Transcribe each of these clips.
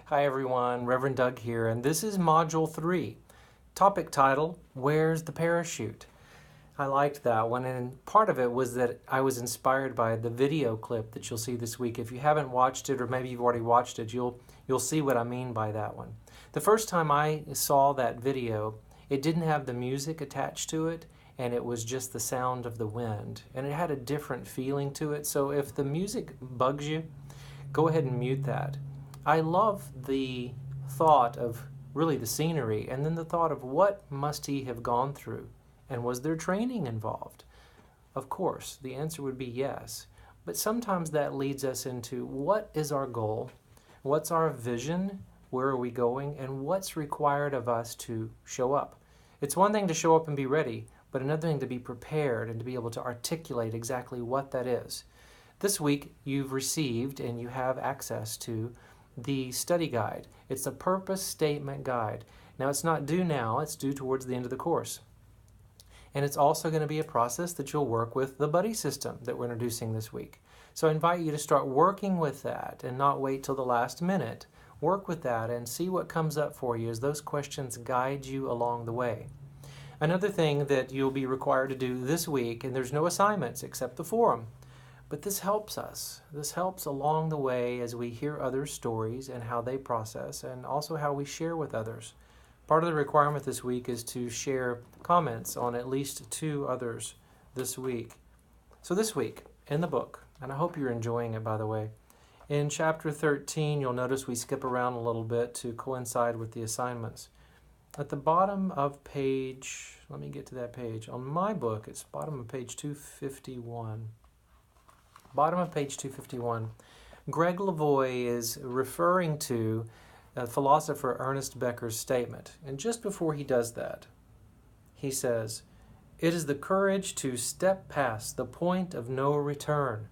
Hi everyone, Reverend Doug here, and this is Module 3. Topic title, Where's the Parachute? I liked that one, and part of it was that I was inspired by the video clip that you'll see this week. If you haven't watched it, or maybe you've already watched it, you'll see what I mean by that one. The first time I saw that video, it didn't have the music attached to it, and it was just the sound of the wind, and it had a different feeling to it. So if the music bugs you, go ahead and mute that. I love the thought of really the scenery, and then the thought of what must he have gone through, and was there training involved? Of course, the answer would be yes, but sometimes that leads us into what is our goal, what's our vision, where are we going, and what's required of us to show up. It's one thing to show up and be ready, but another thing to be prepared and to be able to articulate exactly what that is. This week you've received and you have access to the study guide. It's a purpose statement guide. Now it's not due now, it's due towards the end of the course. And it's also going to be a process that you'll work with the buddy system that we're introducing this week. So I invite you to start working with that and not wait till the last minute. Work with that and see what comes up for you as those questions guide you along the way. Another thing that you'll be required to do this week, and there's no assignments except the forum, but this helps us. This helps along the way as we hear others' stories and how they process, and also how we share with others. Part of the requirement this week is to share comments on at least 2 others this week. So this week, in the book, and I hope you're enjoying it, by the way, in chapter 13, you'll notice we skip around a little bit to coincide with the assignments. At the bottom of page, let me get to that page. On my book, it's bottom of page 251. Bottom of page 251, Greg Lavoie is referring to philosopher Ernest Becker's statement. And just before he does that, he says, "It is the courage to step past the point of no return,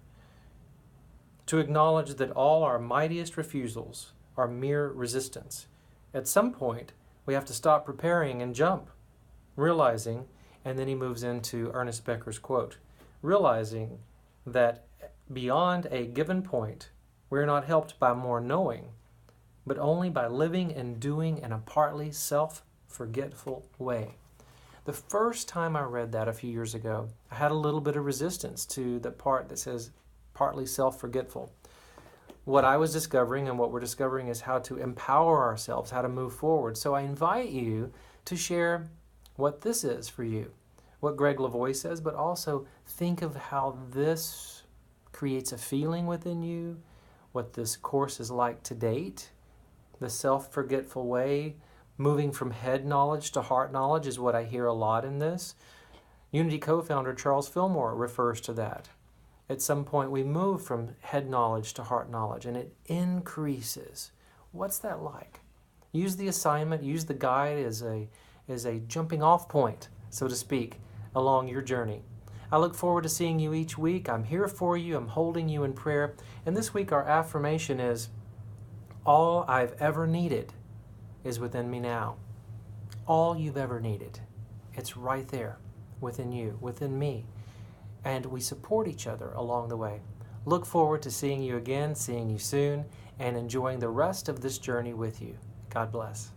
to acknowledge that all our mightiest refusals are mere resistance. At some point, we have to stop preparing and jump, realizing," and then he moves into Ernest Becker's quote, "realizing that beyond a given point, we're not helped by more knowing, but only by living and doing in a partly self-forgetful way." The first time I read that a few years ago, I had a little bit of resistance to the part that says partly self-forgetful. What I was discovering and what we're discovering is how to empower ourselves, how to move forward. So I invite you to share what this is for you, what Greg Lavoie says, but also think of how this creates a feeling within you, what this course is like to date. The self-forgetful way, moving from head knowledge to heart knowledge is what I hear a lot in this. Unity co-founder Charles Fillmore refers to that. At some point we move from head knowledge to heart knowledge, and it increases. What's that like? Use the assignment, use the guide as a jumping off point, so to speak, along your journey. I look forward to seeing you each week. I'm here for you. I'm holding you in prayer. And this week our affirmation is, all I've ever needed is within me now. All you've ever needed. It's right there within you, within me. And we support each other along the way. Look forward to seeing you again, seeing you soon, and enjoying the rest of this journey with you. God bless.